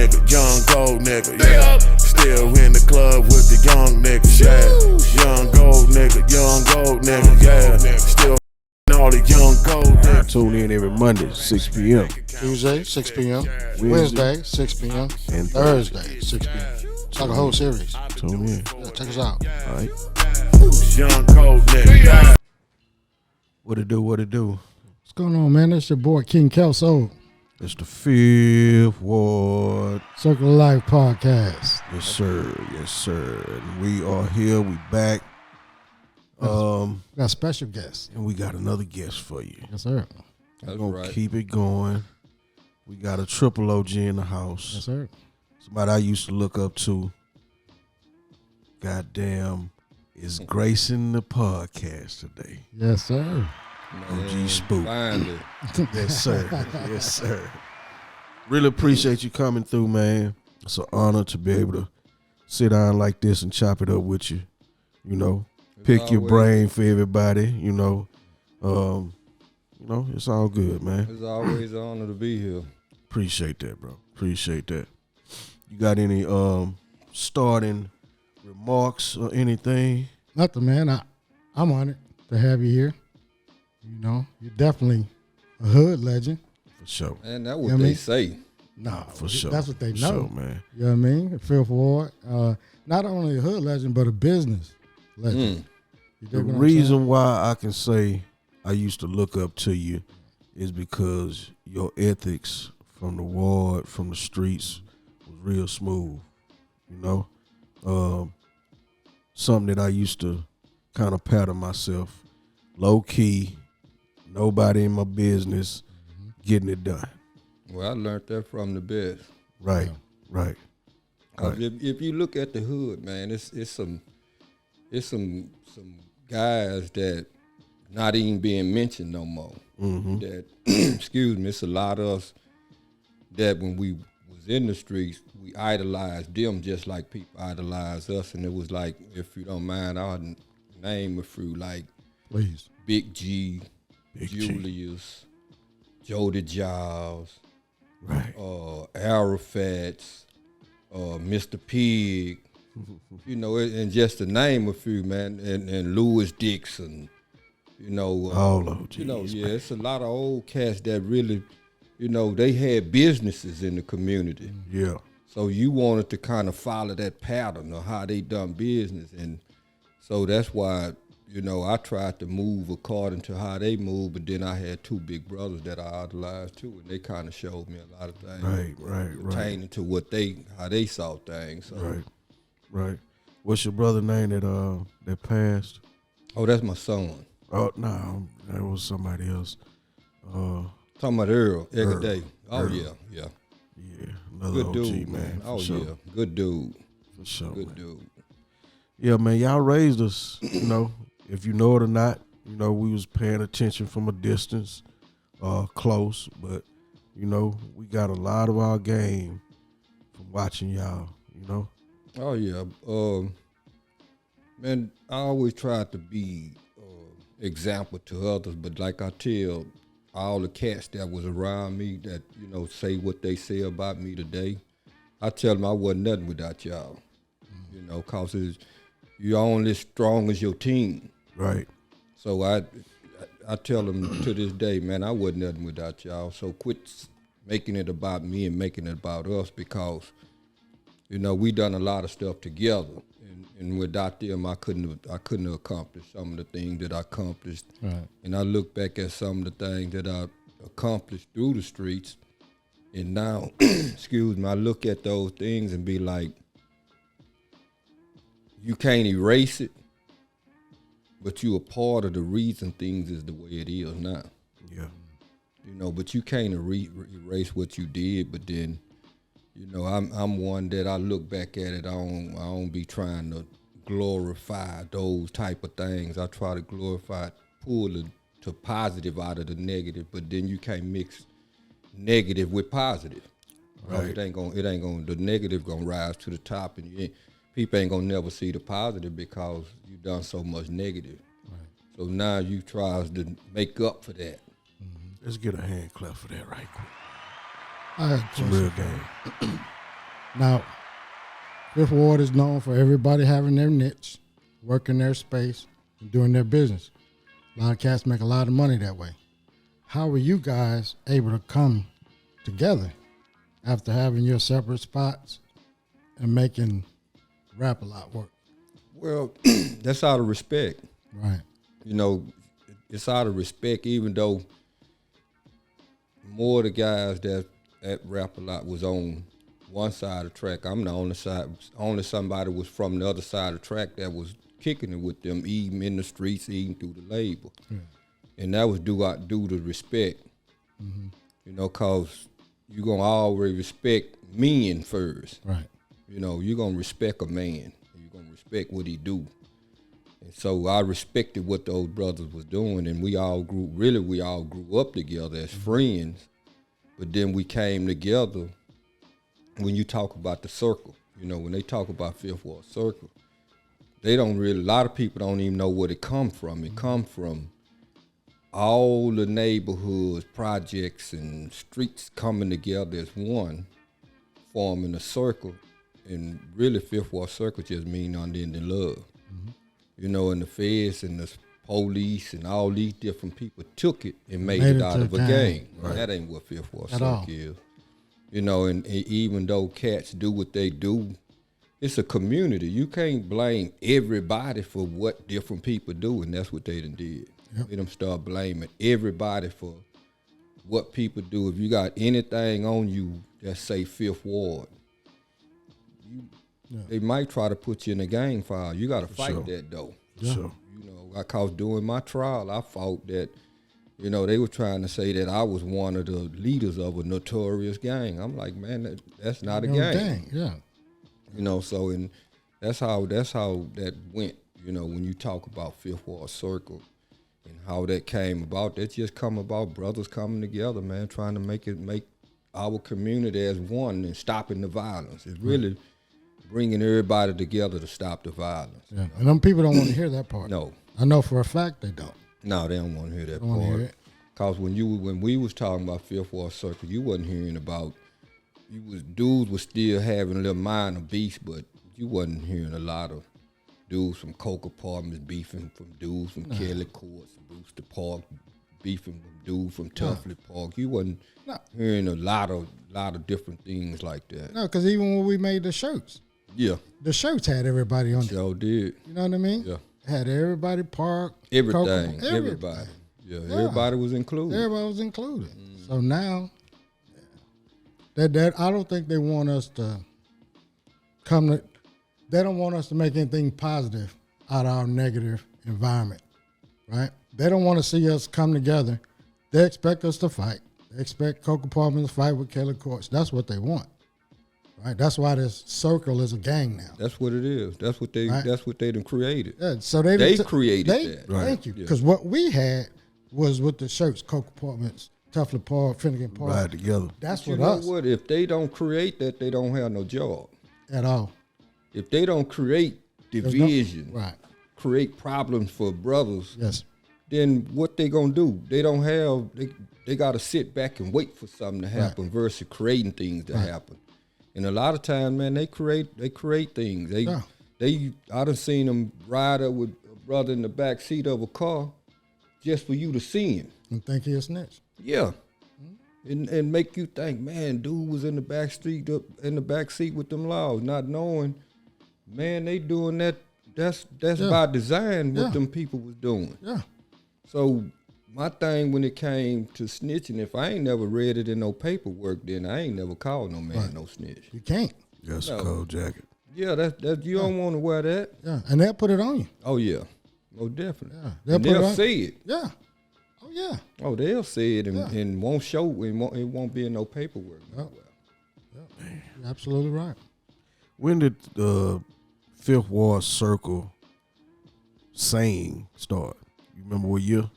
nigga, young gold nigga, yeah. Still in the club with the young niggas, yeah. Young gold nigga, yeah. Still all the young gold niggas. Tune in every Monday, 6 p.m. Tuesday, 6 p.m. Wednesday, 6 p.m. And Thursday, 6 p.m. It's like a whole series. Tune in. Yeah, check us out. All right. Young gold nigga, yeah. What it do? What's going on, man? It's your boy King Kelso. It's the 5th Ward. Circle of Life podcast. Yes, sir. And we are here. We back. We got a special guest. And we got another guest for you. Yes, sir. We're going to keep it going. We got a triple OG in the house. Yes, sir. Somebody I used to look up to. Goddamn, is gracing the podcast today. Yes, sir. OG Spook. Finally. Yes, sir. Really appreciate you coming through, man. It's an honor to be able to sit down like this and chop it up with you. You know, pick your brain for everybody. You know, it's all good, man. It's always an honor to be here. Appreciate that, bro. Appreciate that. You got any starting remarks or anything? Nothing, man. I'm honored to have you here. You know, you're definitely a hood legend. For sure. And that's what they say. Nah, for sure. That's what they know. Sure, man. You know what I mean? 5th Ward. Not only a hood legend, but a business legend. The reason why I can say I used to look up to you is because your ethics from the ward, from the streets, was real smooth. You know? Something that I used to kind of pattern myself. Low key, nobody in my business, getting it done. Well, I learned that from the best. Right. If you look at the hood, man, it's some guys that not even being mentioned no more. That excuse me, it's a lot of us that when we was in the streets, we idolized them just like people idolize us, and it was like, if you don't mind, I'll name a few, like please. Big G, Julius, Jody Giles, Right. Arafats, Mr. Pig, you know, and just to name a few, man, and Louis Dixon, you know. All of you know, yeah, it's a lot of old cats that really, you know, they had businesses in the community. Yeah. So you wanted to kind of follow that pattern of how they done business. And so that's why, you know, I tried to move according to how they move, but then I had 2 big brothers that I idolized too, and they kind of showed me a lot of things. Right. Pertaining to how they saw things. So. Right. What's your brother name that passed? Oh, that's my son. Oh, no, that was somebody else. Talking about Earl, Day. Oh, Earl. yeah. Yeah, another Good OG, dude, man. Oh, sure. yeah, good dude. For sure, Good man. dude. Yeah, man, y'all raised us, you know, if you know it or not, you know, we was paying attention from a distance, close, but, you know, we got a lot of our game from watching y'all, you know. Oh, yeah. Man, I always tried to be example to others, but like I tell all the cats that was around me that, you know, say what they say about me today, I tell them I wasn't nothing without y'all, you know, because you're only as strong as your team. Right. So I tell them to this day, man, I wasn't nothing without y'all. So quit making it about me and making it about us, because, you know, we done a lot of stuff together, and without them, I couldn't have accomplished some of the things that I accomplished. Right. And I look back at some of the things that I accomplished through the streets, and now, excuse me, I look at those things and be like, you can't erase it, but you a part of the reason things is the way it is now. Yeah. You know, but you can't erase what you did. But then, you know, I'm one that I look back at it. I don't be trying to glorify those type of things. I try to glorify, pull the positive out of the negative. But then you can't mix negative with positive. Right. It ain't gonna. The negative gonna rise to the top, and people ain't gonna never see the positive because you done so much negative. Right. So now you try to make up for that. Let's get a hand clap for that right quick. I got It's a real game. Now, Fifth Ward is known for everybody having their niche, working their space, and doing their business. A lot of cats make a lot of money that way. How were you guys able to come together after having your separate spots and making Rap-A-Lot work? Well, that's out of respect. Right. You know, it's out of respect, even though more of the guys that at Rap-A-Lot was on one side of the track. I'm the only side. Only somebody was from the other side of the track that was kicking it with them, eating in the streets, eating through the label, and that was due to respect. You know, cause you gonna always respect men first. Right. You know, you gonna respect a man. You gonna respect what he do. And so I respected what those brothers was doing, and we all grew up together as friends. But then we came together. When you talk about the circle, you know, when they talk about Fifth Ward Circle, a lot of people don't even know where it come from. It come from all the neighborhoods, projects, and streets coming together as one, forming a circle. And really, Fifth Ward Circle just mean unending love. You know, and the feds and the police and all these different people took it and made it out of a gang. Right. That ain't what Fifth Ward Circle is. You know, and even though cats do what they do, it's a community. You can't blame everybody for what different people do, and that's what they done did. They done start blaming everybody for what people do. If you got anything on you that say Fifth Ward, they might try to put you in a gang file. You got to fight that, though. Sure. You know, cause during my trial, I fought that. You know, they were trying to say that I was one of the leaders of a notorious gang. I'm like, man, that's not a gang. Yeah. You know, so and that's how that went. You know, when you talk about Fifth Ward Circle and how that came about, that just come about brothers coming together, man, trying to make our community as one and stopping the violence. It's really bringing everybody together to stop the violence. Yeah. And them people don't want to hear that part. No. I know for a fact they don't. No, they don't want to hear that Don't want to hear part. it. Cause when we was talking about Fifth Ward Circle, you wasn't hearing about dudes was still having a little minor beefs, but you wasn't hearing a lot of dudes from Coke Apartments beefing from dudes from Kelly Courts, Brewster Park beefing with dudes from Tuffley Park. You wasn't hearing a lot of different things like that. No, because even when we made the shirts, the shirts had everybody on it. Sure did. You know what I mean? Yeah. Had everybody parked. Everything. Everybody. Yeah, everybody was included. Everybody was included. So now, that I don't think they want us to they don't want us to make anything positive out of our negative environment, right? They don't want to see us come together. They expect us to fight. They expect Coke Apartments to fight with Kelly Courts. That's what they want, right? That's why this circle is a gang now. That's what it is. That's what they done created. Yeah, so they created that. Right. Thank you. Because what we had was with the shirts, Coke Apartments, Tuffley Park, Finnegan Park. Right together. That's what us. What? If they don't create that, they don't have no job. At all. If they don't create division, create problems for brothers, then what they gonna do? They don't have. They gotta sit back and wait for something to happen versus creating things to happen. And a lot of times, man, they create things. I done seen them ride up with a brother in the back seat of a car just for you to see him. And think he a snitch. Yeah. And make you think, man, dude was in the back seat with them laws, not knowing, man, they doing that. That's by design what them people was doing. Yeah. So my thing when it came to snitching, if I ain't never read it in no paperwork, then I ain't never called no man no snitch. You can't. That's a cold jacket. Yeah, that you don't want to wear that. Yeah, and they'll put it on you. Oh yeah, most definitely. Yeah, they'll say it. Yeah. Oh yeah. Oh, they'll say it and won't show. It won't be in no paperwork. Yep. You're absolutely right. When did the Fifth Ward Circle saying start? You remember what year?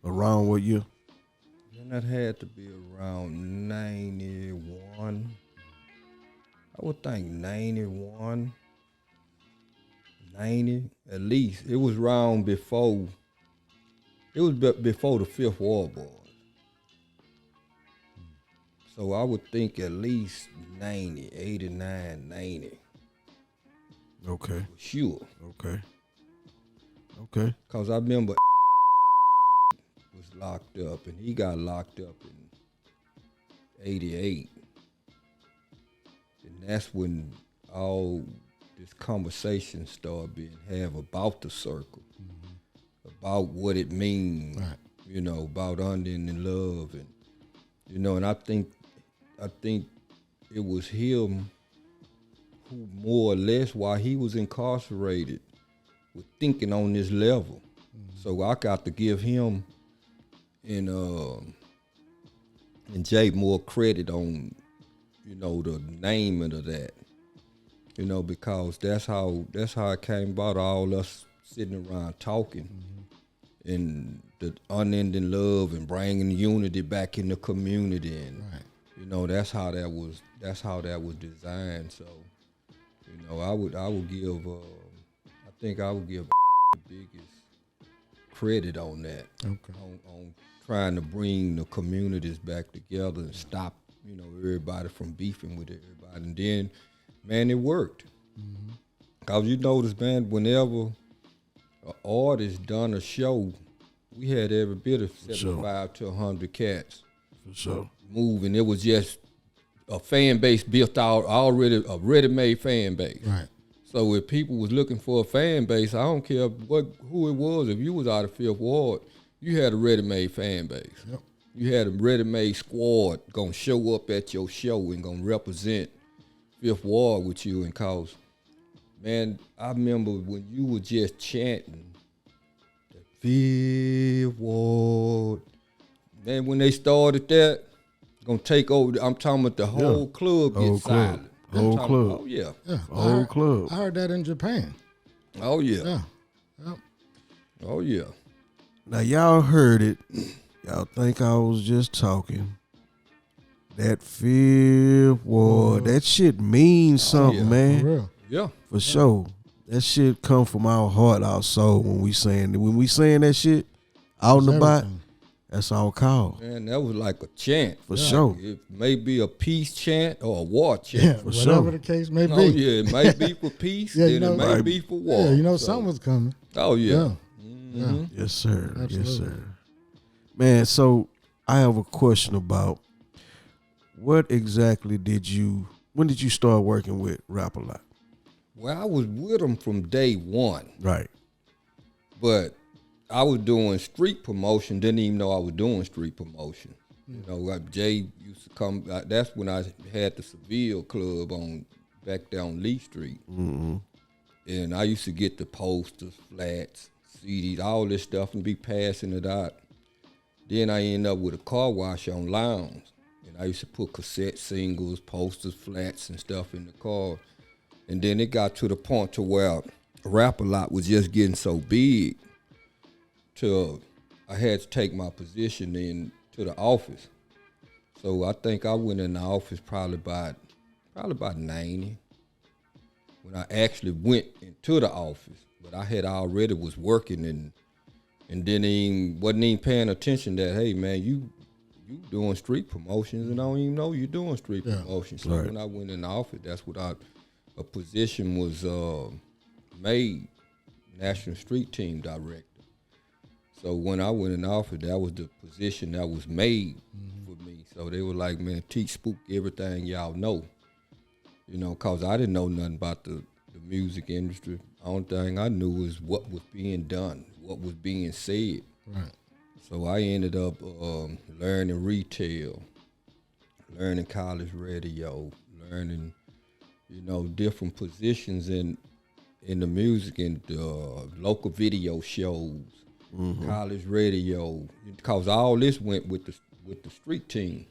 Around what year? Then that had to be around 91. I would think 91, 90 at least. It was around before. It was before the Fifth Ward Boys. So I would think at least 90, 89, 90. Okay. For sure. Okay. Okay. Because I remember was locked up, and he got locked up in 88. And that's when all this conversation started being had about the circle, about what it means, Right. you know, about unending love. And, you know, and I think it was him who more or less, while he was incarcerated, was thinking on this level. So I got to give him and Jay more credit on, you know, the naming of that. You know, because that's how it came about, all us sitting around talking and the unending love and bringing unity back in the community. And Right. you know, that's how that was designed. So, you know, I would give I think I would give the biggest credit on that. Okay. On trying to bring the communities back together and stop, you know, everybody from beefing with everybody. And then, man, it worked. Cause you notice, man, whenever an artist done a show, we had every bit of 75 to 100 cats For sure. moving. It was just a fan base built out already, a ready-made fan base. Right. So if people was looking for a fan base, I don't care who it was. If you was out of Fifth Ward, you had a ready-made fan base. Yep. You had a ready-made squad gonna show up at your show and gonna represent Fifth Ward with you. And cause, man, I remember when you were just chanting the Fifth Ward. Man, when they started that, gonna take over. I'm talking about the whole club Whole gets club. silent. Whole I'm talking club. about- oh yeah. Yeah. Whole club. I heard that in Japan. Oh yeah. Yeah. Yep. Oh yeah. Now y'all heard it. Y'all think I was just talking. That Fifth Ward, that shit means something, yeah. man. For real. Yeah. For sure. That shit come from our heart, our soul when we saying that shit out and It's about. everything. That's all called. Man, that was like a chant. For sure. It may be a peace chant or a war Yeah. chant. For Whatever sure. the case may be. Oh yeah, it may be for peace, Yeah, then you know, it may right. be for war. Yeah, you know So- something was coming. Oh yeah. Yeah. Yeah. Yes, sir. Yes, Absolutely. sir. Man, so I have a question about what exactly when did you start working with Rap A Lot? Well, I was with them from day one, Right. but I was doing street promotion. Didn't even know I was doing street promotion. You know, like Jay used to come. That's when I had the Seville Club on back down Lee Street, and I used to get the posters, flats, CDs, all this stuff, and be passing it out. Then I ended up with a car wash on Lounge, and I used to put cassette singles, posters, flats, and stuff in the car. And then it got to the point to where Rap A Lot was just getting so big, till I had to take my position into the office. So I think I went in the office probably about 90 when I actually went into the office. But I had already was working and then wasn't even paying attention that, hey man, you doing street promotions and I don't even know you're doing street promotions. So Right. when I went in the office, that's what a position was made, National Street Team Director. So when I went in the office, that was the position that was made for me. So they were like, man, teach Spook everything y'all know. You know, cause I didn't know nothing about the music industry. The only thing I knew was what was being done, what was being said. Right. So I ended up learning retail, learning college radio, learning, you know, different positions in the music and local video shows, college radio, because all this went with the street team.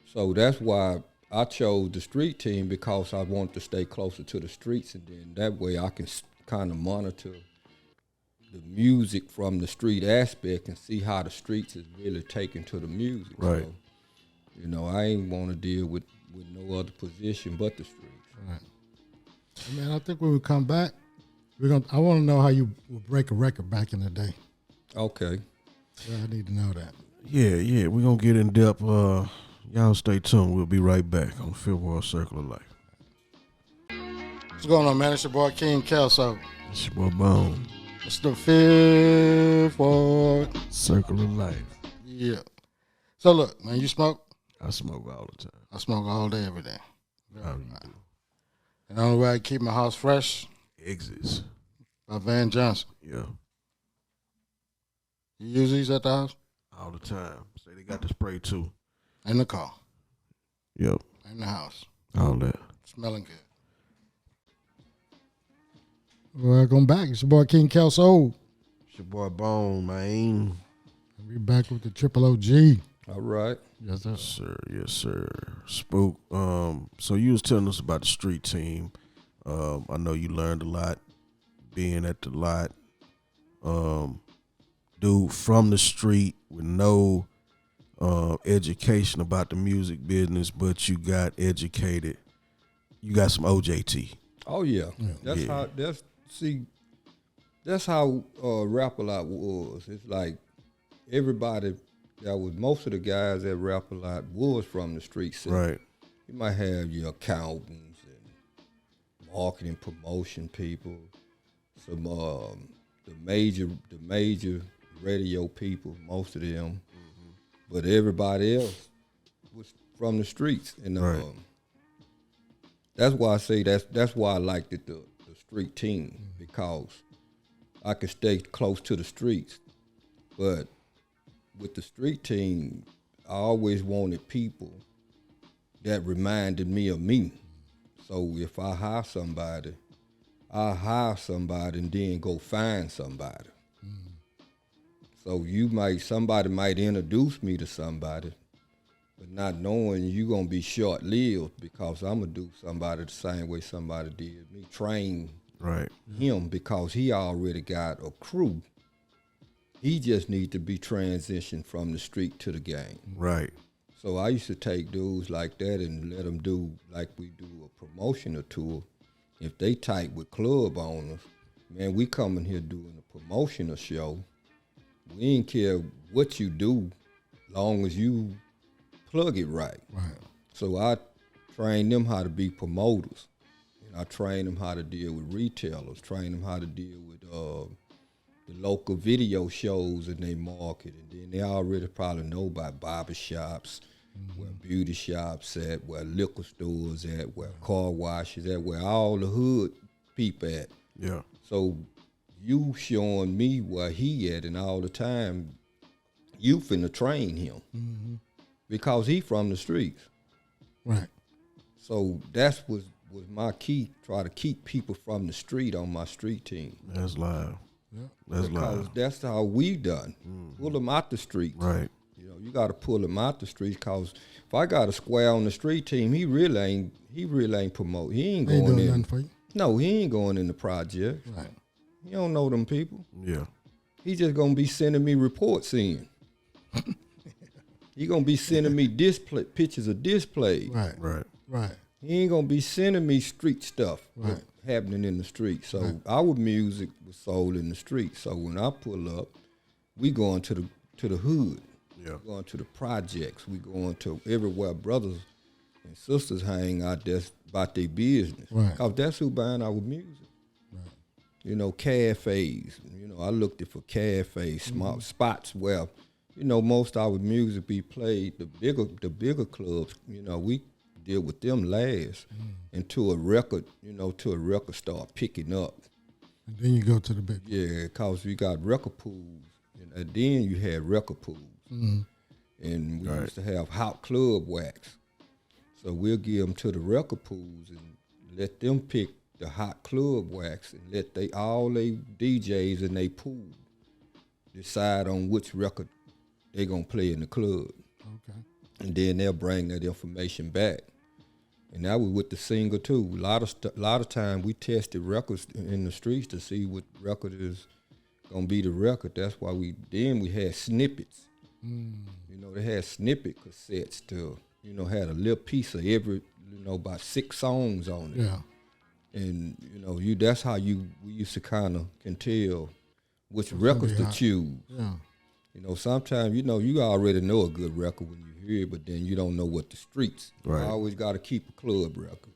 So that's why I chose the street team, because I wanted to stay closer to the streets, and then that way I can kind of monitor the music from the street aspect and see how the streets is really taken to the music. Right. So, you know, I ain't want to deal with no other position but the streets. Right. Man, I think when we come back, I want to know how you would break a record back in the day. Okay. Yeah, I need to know that. Yeah, we're gonna get in depth Y'all stay tuned. We'll be right back on Fifth Ward Circle of Life. What's going on, man? It's your boy King Kelso. It's your boy Bone. It's the Fifth Ward Circle of Life. Yeah. So look, man, you smoke? I smoke all the time. I smoke all day, every day. How you do? And the only way I keep my house fresh, Exits. by Van Johnson. Yeah. You use these at the house? All the time. Say they got the spray too. In the car. Yep. In the house. All that. Smelling good. Welcome back. It's your boy King Kelso. It's your boy Bone, man. We back with the Triple OG. All right. Yes, sir. Yes, sir. Yes, sir. Spook. So you was telling us about the street team. I know you learned a lot being at the lot. Dude from the street with no education about the music business, but you got educated. You got some OJT. Oh yeah. That's how Rap A Lot was. It's like everybody that was, most of the guys that Rap A Lot was from the street scene. Right. You might have your accountants and marketing promotion people, some the major radio people, most of them, but everybody else was from the streets. And Right. that's why I say that's why I liked it, the street team, because I could stay close to the streets. But with the street team, I always wanted people that reminded me of me. So if I hire somebody and then go find somebody. So somebody might introduce me to somebody, but not knowing you gonna be short-lived, because I'm gonna do somebody the same way somebody did me. Train Right. him because he already got a crew. He just need to be transitioned from the street to the game. Right. So I used to take dudes like that and let them do like we do a promotional tour. If they tight with club owners, man, we come in here doing a promotional show. We ain't care what you do, long as you plug it right. Right. So I train them how to be promoters. And I train them how to deal with retailers, train them how to deal with the local video shows in their market. And then they already probably know about barbershops, where beauty shops at, where liquor stores at, where car washes at, where all the hood people at. Yeah. So you showing me where he at, and all the time you finna train him because he from the streets. Right. So that's was my key, try to keep people from the street on my street team. That's live. Yeah. That's Because live. that's how we done. Pull them out the streets. Right. You know, you got to pull him out the streets, because if I got a square on the street team, he really ain't promote. He ain't They ain't going doing in. nothing for you. No, he ain't going in the project. Right. He don't know them people. Yeah. He just gonna be sending me reports in. He gonna be sending me pictures of displays. Right. Right. Right. He ain't gonna be sending me street stuff Right. happening in the street. So our music was sold in the street. So when I pull up, we going to the hood. Yeah. Going to the projects. We going to everywhere brothers and sisters hang out that's about their business. Right. Because that's who buying our music. Right. You know, cafes. You know, I looked for cafes, small spots where, you know, most of our music be played. The bigger clubs, you know, we deal with them last until a record start picking up. And then you go to the big. Yeah, because we got record pools, and then you had record pools. And we used to have hot club wax. So we'll give them to the record pools and let them pick the hot club wax, and let all they DJs in they pool decide on which record they gonna play in the club. Okay. And then they'll bring that information back. And that was with the single too. A lot of time we tested records in the streets to see what record is gonna be the record. That's why we had snippets. You know, they had snippet cassettes to, you know, had a little piece of every, you know, about 6 songs on it. Yeah. And, you know, that's how we used to kind of can tell which records to choose. Yeah. You know, sometimes, you know, you already know a good record when you hear it, but then you don't know what the streets. Right. You always got to keep a club record.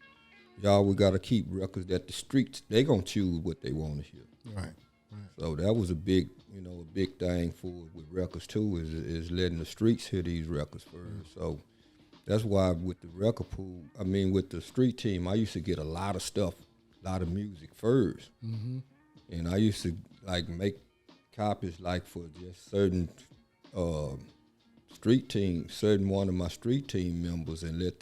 You always got to keep records that the streets, they going to choose what they want to hear. Right. So that was a big thing with records too, is letting the streets hear these records first. So that's why with the record pool, I mean with the street team, I used to get a lot of stuff, a lot of music first. Mm-hmm. And I used to like make copies like for just certain street team, certain one of my street team members, and let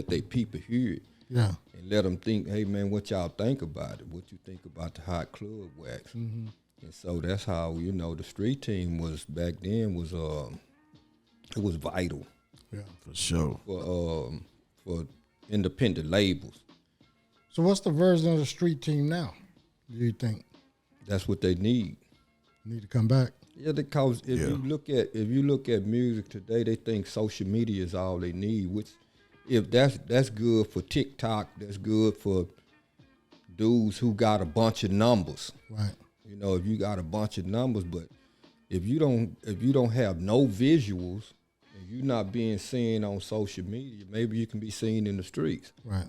they people hear it. Yeah. And let them think, hey man, what y'all think about it? What you think about the hot club wax? Mm-hmm. And so that's how, you know, the street team was back then was it was vital. Yeah. For sure. For independent labels. So what's the version of the street team now, do you think? That's what they need. Need to come back? Yeah, because if you look at music today, they think social media is all they need, which if that's good for TikTok, that's good for dudes who got a bunch of numbers. Right. You know, if you got a bunch of numbers, but if you don't have no visuals and you're not being seen on social media, maybe you can be seen in the streets. Right.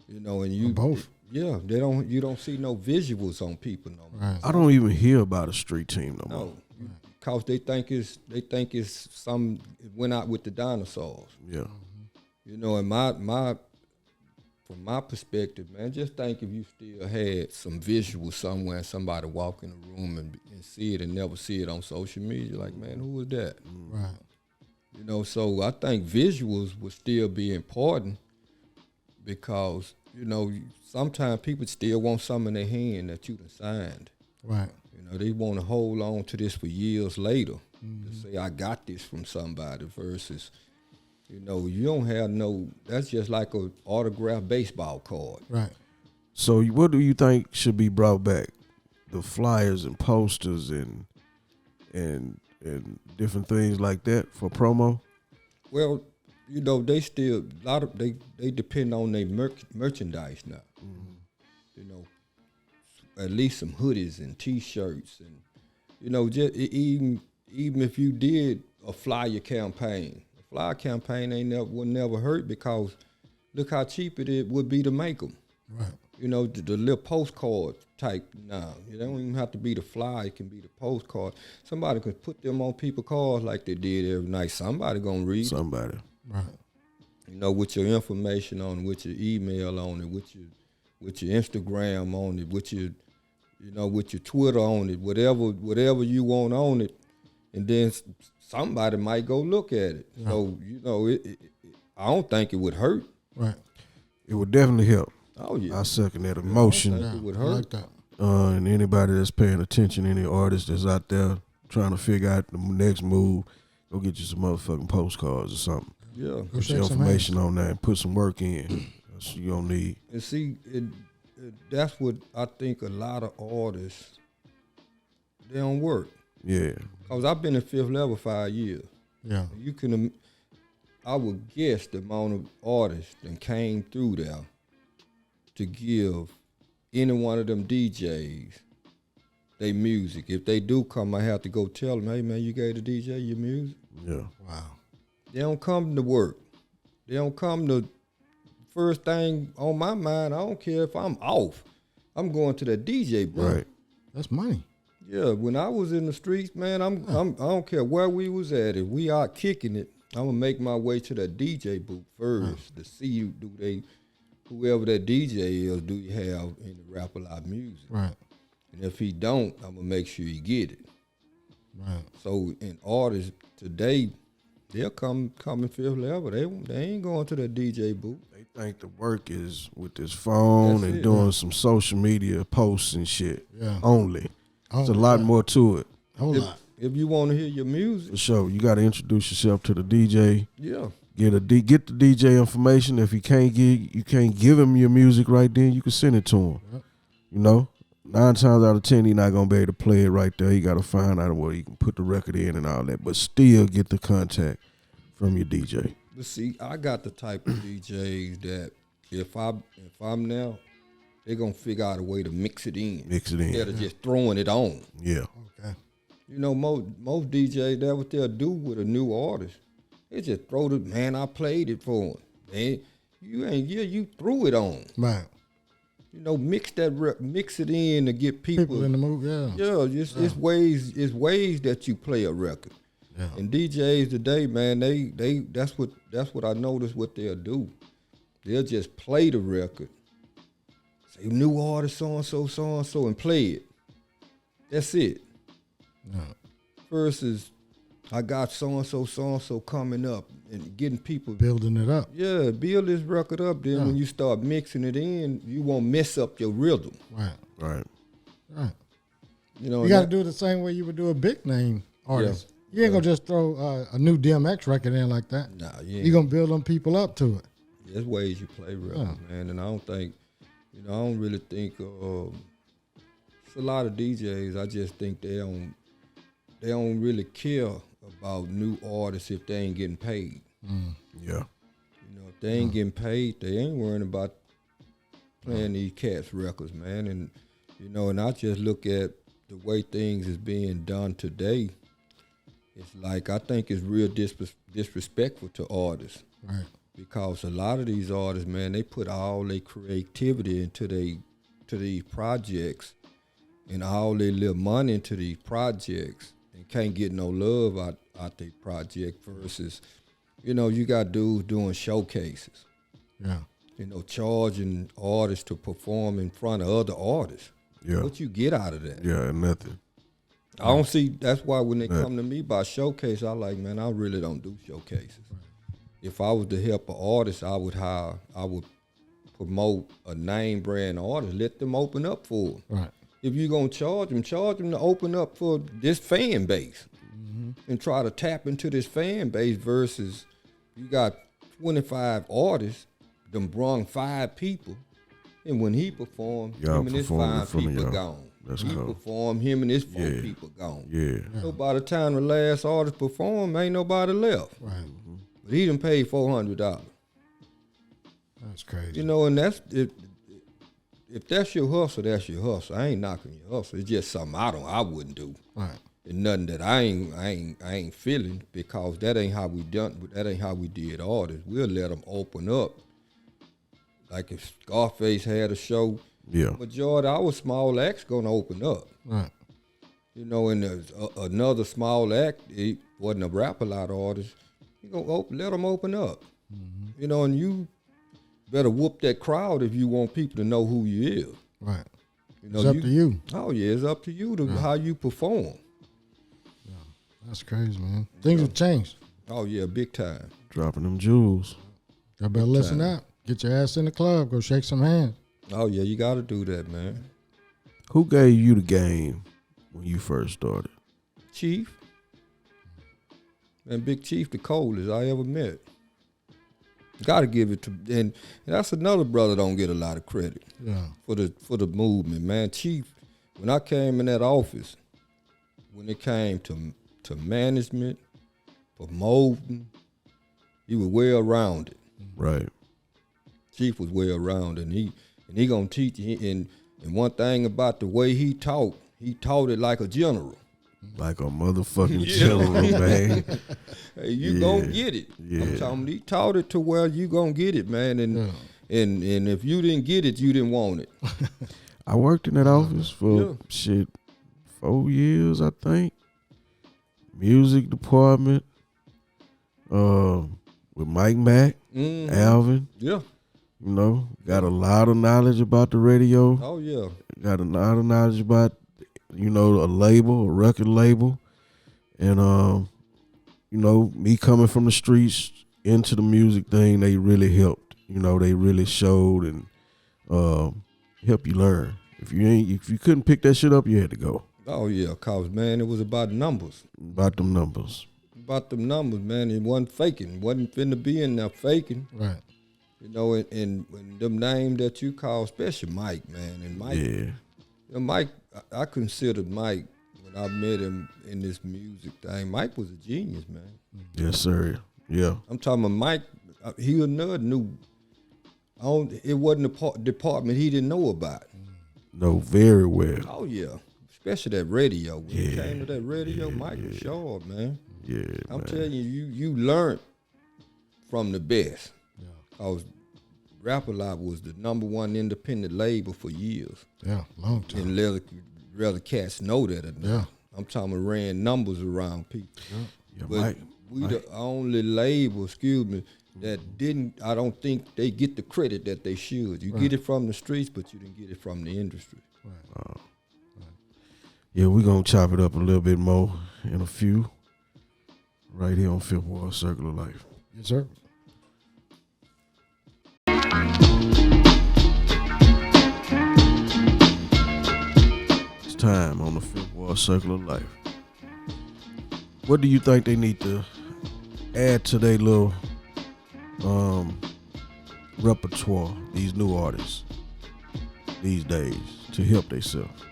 You know, and you or both. Yeah, you don't see no visuals on people no more. Right. I don't even hear about a street team no more. No, because they think it's it went out with the dinosaurs. Yeah. You know, and from my perspective, man, just think if you still had some visuals somewhere, somebody walk in the room and see it and never see it on social media, like, man, who was that? Right. You know, so I think visuals would still be important because, you know, sometimes people still want something in their hand that you done signed. Right. You know, they want to hold on to this for years later to say, I got this from somebody versus, you know, you don't have that's just like an autographed baseball card. Right. So what do you think should be brought back? The flyers and posters and different things like that for promo? Well, you know, they still, they depend on their merchandise now. Mm-hmm. You know, at least some hoodies and T-shirts and, you know, just even if you did a flyer campaign, flyer campaign would never hurt because look how cheap it would be to make them. Right. You know, the little postcard type now. You don't even have to be the flyer, it can be the postcard. Somebody could put them on people's cars like they did every night. Somebody gonna read. Somebody. Right. You know, with your information on it, with your email on it, with your Instagram on it, with your Twitter on it, whatever you want on it, and then somebody might go look at it. Right. So, you know, I don't think it would hurt. Right. It would definitely help. Oh, yeah. I second that emotion. I don't think it would hurt. I like that. And anybody that's paying attention, any artist that's out there trying to figure out the next move, go get you some motherfucking postcards or something. Yeah. Put your information on that and put some work in. That's what you're going to need. And see, that's what I think a lot of artists, they don't work. Yeah. Because I've been in Fifth Level 5 years. Yeah. I would guess the amount of artists that came through there to give any one of them DJs their music. If they do come, I have to go tell them, hey man, you gave the DJ your music? Yeah. Wow. They don't come to work. They don't come to, first thing on my mind, I don't care if I'm off. I'm going to the DJ booth. Right. That's money. Yeah, when I was in the streets, man, I don't care where we was at. If we out kicking it, I'm gonna make my way to the DJ booth first to see whoever that DJ is, do you have in the Rap A Lot music? Right. And if he don't, I'm gonna make sure he get it. Right. So in artists today, they'll come in Fifth Level. They ain't going to the DJ booth. They think the work is with this phone and doing some social media posts and shit. Yeah. Only. There's a lot more to it. A whole lot. If you want to hear your music, For sure. You got to introduce yourself to the DJ. yeah. Get the DJ information. If you can't give him your music right then, you can send it to him. Yep. You know, 9 times out of 10, he's not gonna be able to play it right there. He got to find out where he can put the record in and all that. But still, get the contact from your DJ. But see, I got the type of DJs that if I'm now, they're gonna figure out a way to mix it in. Mix it in. Instead of just throwing it on. Yeah. Okay. You know, most DJs, that's what they'll do with a new artist. They just throw the, man, I played it for him. Man, you threw it on. Right. You know, mix it in to get people In the mood, yeah. Yeah, it's ways that you play a record. Yeah. And DJs today, man, they that's what I noticed what they'll do. They'll just play the record. Say new artist so and so and play it. That's it. Yeah. Versus I got so and so coming up and getting people Building it up. Yeah, build this record up. Then when you start mixing it in, you won't mess up your rhythm. Right. You know, You got to do it the same way you would do a big name artist. You ain't gonna just throw a new DMX record in like that. Nah, You're gonna build them people up to it. There's ways you play records, man, and I don't really think it's a lot of DJs. I just think they don't really care about new artists if they ain't getting paid. Yeah. You know, if they ain't getting paid, they ain't worrying about playing these cats records, man. And you know, and I just look at the way things is being done today. It's like I think it's real disrespectful to artists. Right. Because a lot of these artists, man, they put all their creativity into these projects and all their little money into these projects and can't get no love out their project versus, you know, you got dudes doing showcases. Yeah. You know, charging artists to perform in front of other artists. Yeah. What you get out of that? Yeah, nothing. I don't see, that's why when they come to me by showcase, I like, man, I really don't do showcases. If I was to help an artist, I would promote a name brand artist, let them open up for them. Right. If you're going to charge them to open up for this fan base and try to tap into this fan base versus you got 25 artists, them brung 5 people, and when he performed, him and his 5 people gone. That's he cool. performed, him and his 4 people gone. Yeah. So by the time the last artist performed, ain't nobody left. Right. But he done paid $400. That's crazy. You know, and that's if that's your hustle, that's your hustle. I ain't knocking your hustle. It's just something I wouldn't do. Right. And nothing that I ain't feeling because that ain't how we did artists. We'll let them open up. Like if Scarface had a show, majority of our small acts gonna open up. Right. You know, and there's another small act, he wasn't a rap a lot of artist. You gonna let them open up. Mm-hmm. You know, and you better whoop that crowd if you want people to know who you is. Right. You know, It's up to you. Oh yeah, it's up to you to how you perform. Yeah. That's crazy, man. Things have changed. Oh yeah, big time. Dropping them jewels. Y'all better listen up. Get your ass in the club. Go shake some hands. Oh yeah, you got to do that, man. Who gave you the game when you first started? Chief. And Big Chief, the coldest I ever met. Got to give it to, and that's another brother don't get a lot of credit. Yeah. For the movement, man. Chief, when I came in that office, when it came to management, promoting, he was well rounded. Right. Chief was well rounded, and he gonna teach you. And one thing about the way he taught it like a general. Like a motherfucking general, man. Hey, you gonna get it. Yeah. I'm talking, he taught it to where you gonna get it, man. And if you didn't get it, you didn't want it. I worked in that office for 4 years, I think. Music department. With Mike Mack, Alvin. Yeah. You know, got a lot of knowledge about the radio. Oh yeah. Got a lot of knowledge about, you know, a record label. And you know, me coming from the streets into the music thing, they really helped. You know, they really showed and help you learn. If you couldn't pick that shit up, you had to go. Oh yeah, cause man, it was about numbers. About them numbers. About them numbers, man. It wasn't faking. Wasn't finna be in there faking. Right. You know, and them names that you call, especially Mike, man. And Mike, you know, Mike, I considered Mike when I met him in this music thing. Mike was a genius, man. Yes, sir. Yeah. I'm talking about Mike. He was another new. It wasn't a department he didn't know about. No, very well. Oh yeah, especially that radio. When it came to that radio, Mike was sharp, man. Yeah, I'm man. telling you, you learned from the best. Yeah. Cause Rap-A-Lot was the #1 independent label for years. Yeah, long time. And rather cats know that or not. Yeah. I'm talking about ran numbers around people. Yeah, But Mike. we the only label, that didn't, I don't think they get the credit that they should. You get it from the streets, but you didn't get it from the industry. Yeah, we're going to chop it up a little bit more in a few. Right here on Fifth Ward Circle of Life. Yes, sir. It's time on the Fifth Ward Circle of Life. What do you think they need to add to their little repertoire, these new artists these days, to help themselves?